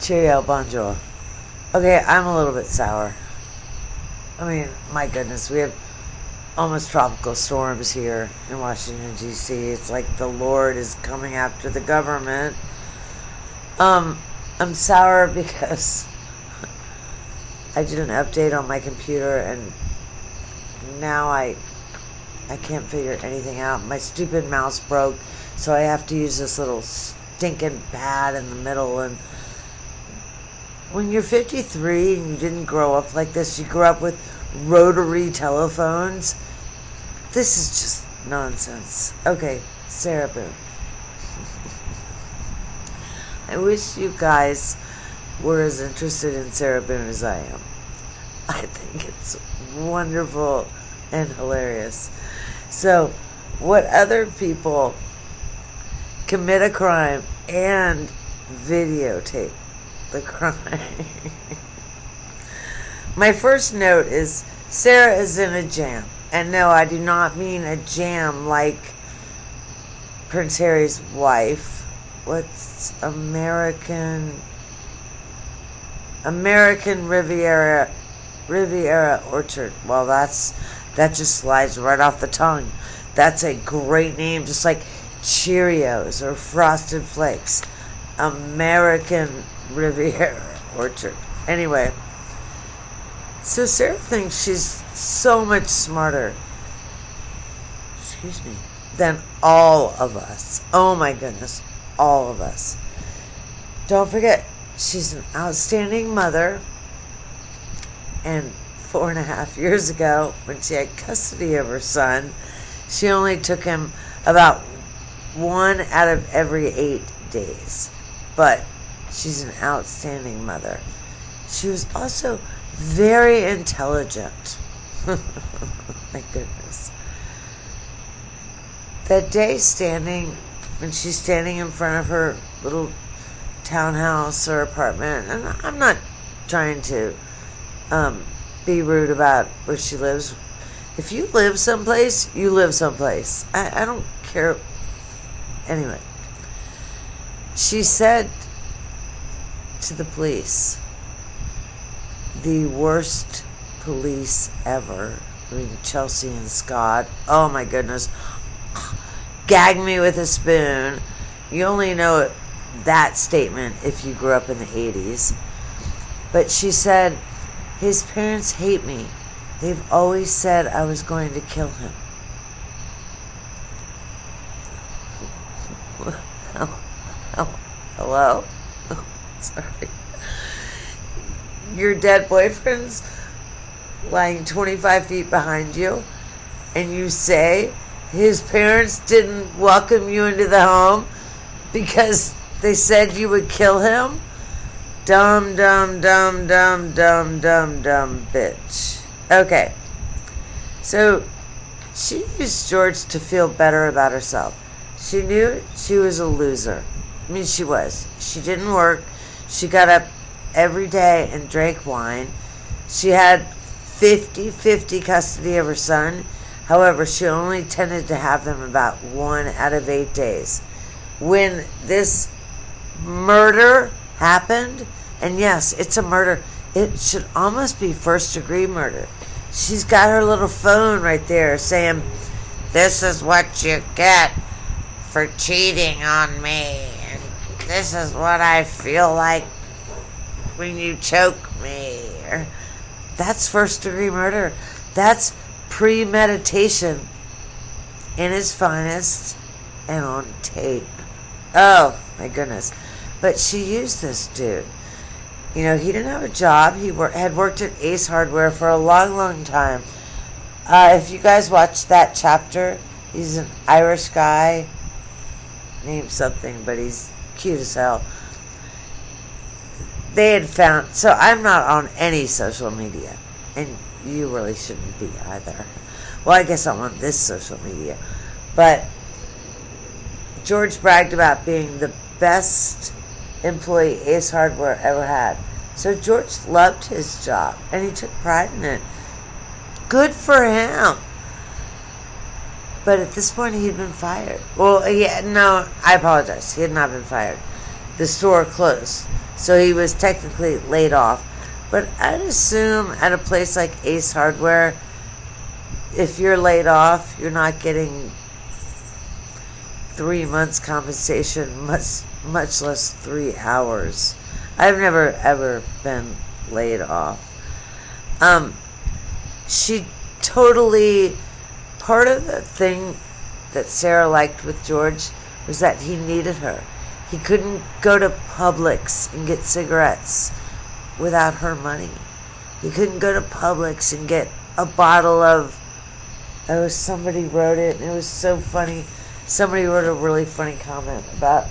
Cheerio, bonjour. Okay, I'm a little bit sour. I mean, my goodness, we have almost tropical storms here in Washington, D.C. It's like the Lord is coming after the government. I'm sour because I did an update on my computer and now I can't figure anything out. My stupid mouse broke, so I have to use this little stinking pad in the middle. And when you're 53 and you didn't grow up like this, you grew up with rotary telephones. This is just nonsense. Okay, Sarah Boone. I wish you guys were as interested in Sarah Boone as I am. I think it's wonderful and hilarious. So, what other people commit a crime and videotape the crime? My first note is Sarah is in a jam. And no, I do not mean a jam like Prince Harry's wife. What's American Riviera Orchard? Well, that just slides right off the tongue. That's a great name, just like Cheerios or Frosted Flakes. American Riviera Orchard. Anyway, so Sarah thinks she's so much smarter, than all of us. Oh my goodness, all of us. Don't forget, she's an outstanding mother, and 4.5 years ago, when she had custody of her son, she only took him about 1 out of every 8 days. But she's an outstanding mother. She was also very intelligent. My goodness. That day when she's standing in front of her little townhouse or apartment, and I'm not trying to be rude about where she lives. If you live someplace, you live someplace. I don't care. Anyway, she said to the police, the worst police ever. I mean, Chelsea and Scott. Oh my goodness. Gag me with a spoon. You only know that statement if you grew up in the 80s. But she said, his parents hate me. They've always said I was going to kill him. Hello? Sorry. Your dead boyfriend's lying 25 feet behind you, and you say his parents didn't welcome you into the home because they said you would kill him? Dumb, dumb, dumb, dumb, dumb, dumb, dumb bitch. Okay. So, she used George to feel better about herself. She knew she was a loser. I mean, she was. She didn't work. She got up every day and drank wine. She had 50-50 custody of her son. However, she only tended to have them about 1 out of 8 days. When this murder happened, and yes, it's a murder, it should almost be first-degree murder. She's got her little phone right there saying, this is what you get for cheating on me. And this is what I feel like when you choke me. That's first-degree murder. That's premeditation in its finest and on tape. Oh, my goodness. But she used this dude. You know, he didn't have a job. He had worked at Ace Hardware for a long, long time. If you guys watch that chapter, he's an Irish guy named something, but he's cute as hell. They had found, so I'm not on any social media, and you really shouldn't be either. Well, I guess I'm on this social media. But George bragged about being the best employee Ace Hardware ever had. So George loved his job, and he took pride in it. Good for him. But at this point, he had been fired. Well, no, I apologize. He had not been fired. The store closed. So he was technically laid off. But I'd assume at a place like Ace Hardware, if you're laid off, you're not getting 3 months compensation, much less 3 hours. I've never ever been laid off. She totally, part of the thing that Sarah liked with George was that he needed her. He couldn't go to Publix and get cigarettes without her money. He couldn't go to Publix and get a bottle of, somebody wrote it, and it was so funny. Somebody wrote a really funny comment about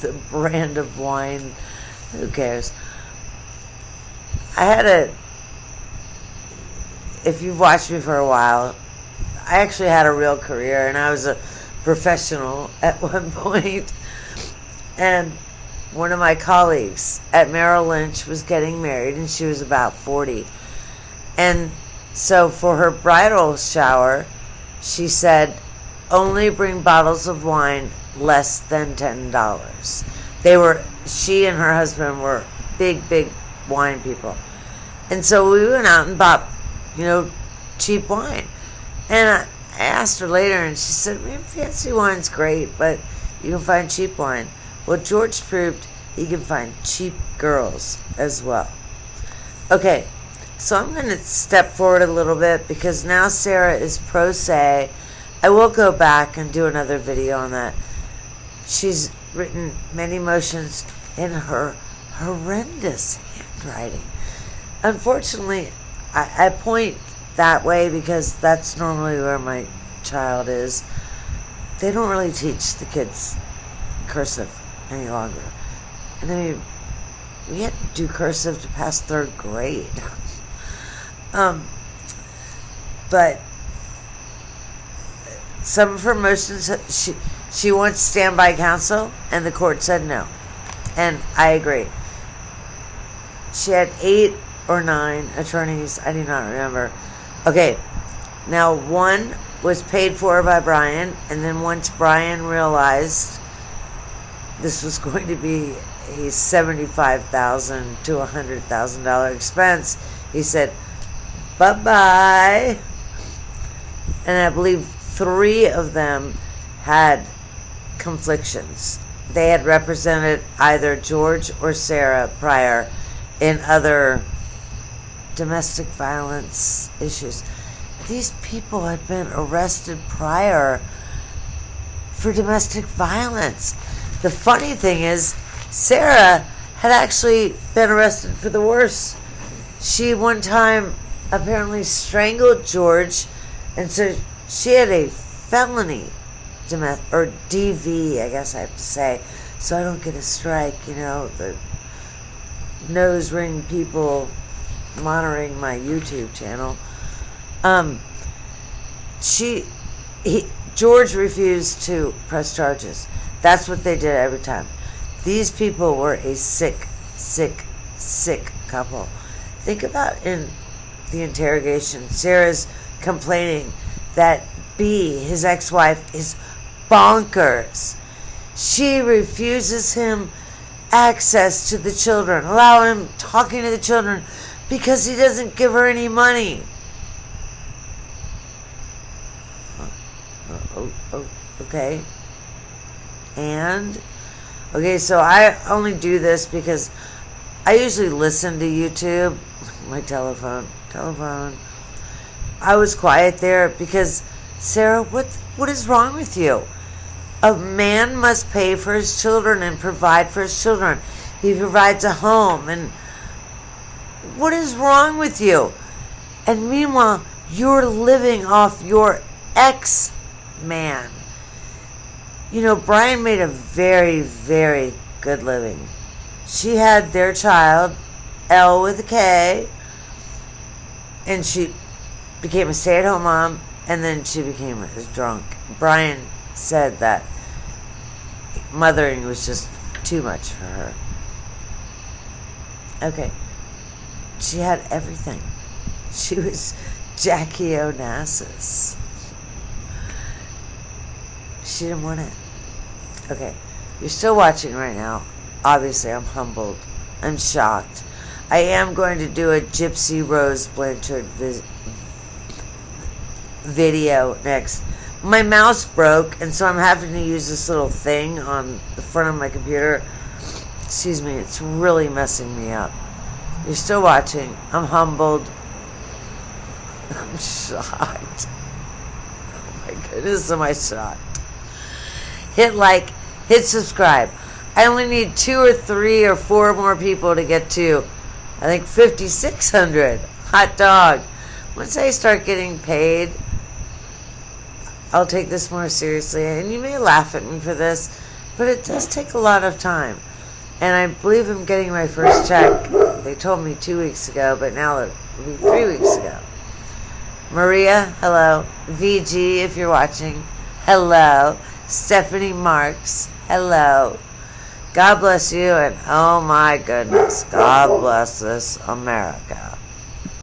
the brand of wine. Who cares? If you've watched me for a while, I actually had a real career, and I was a professional at one point. And one of my colleagues at Merrill Lynch was getting married, and she was about 40. And so for her bridal shower, she said, only bring bottles of wine less than $10. She and her husband were big wine people. And so we went out and bought, cheap wine. And I asked her later, and she said, man, fancy wine's great, but you can find cheap wine. Well, George proved he can find cheap girls as well. Okay, so I'm going to step forward a little bit because now Sarah is pro se. I will go back and do another video on that. She's written many motions in her horrendous handwriting. Unfortunately, I point that way because that's normally where my child is. They don't really teach the kids cursive any longer. And I mean, we had to do cursive to pass 3rd grade. But some of her motions, she wants standby counsel, and the court said no. And I agree. She had 8 or 9 attorneys. I do not remember. Okay, now one was paid for by Brian, and then once Brian realized this was going to be a $75,000 to $100,000 expense, he said, bye-bye. And I believe 3 of them had conflictions. They had represented either George or Sarah prior in other domestic violence issues. These people had been arrested prior for domestic violence. The funny thing is, Sarah had actually been arrested for the worst. She one time apparently strangled George, and so she had a felony or DV, I guess I have to say, so I don't get a strike, the nose ring people monitoring my YouTube channel. George refused to press charges. That's what they did every time. These people were a sick couple. Think about in the interrogation, Sarah's complaining that B, his ex-wife, is bonkers. She refuses him access to the children, allow him talking to the children because he doesn't give her any money. Okay. And okay, so I only do this because I usually listen to YouTube. My telephone. I was quiet there because, Sarah, what is wrong with you? A man must pay for his children and provide for his children. He provides a home, and what is wrong with you? And meanwhile, you're living off your ex-man. Brian made a very, very good living. She had their child, L with a K, and she became a stay-at-home mom, and then she became a drunk. Brian said that mothering was just too much for her. Okay. She had everything. She was Jackie Onassis. She didn't want it. Okay. You're still watching right now. Obviously, I'm humbled I'm shocked. I am going to do a Gypsy Rose Blanchard video next. My mouse broke, and so I'm having to use this little thing on the front of my computer. Excuse me, it's really messing me up. You're still watching. I'm humbled. I'm shocked. Oh my goodness, am I shocked? Hit like, hit subscribe. I only need 2 or 3 or 4 more people to get to, I think, 5,600. Hot dog. Once I start getting paid, I'll take this more seriously. And you may laugh at me for this, but it does take a lot of time. And I believe I'm getting my first check. They told me 2 weeks ago, but now it'll be 3 weeks ago. Maria, hello. VG, if you're watching, hello. Stephanie Marks, hello. God bless you, and oh my goodness, God bless this America.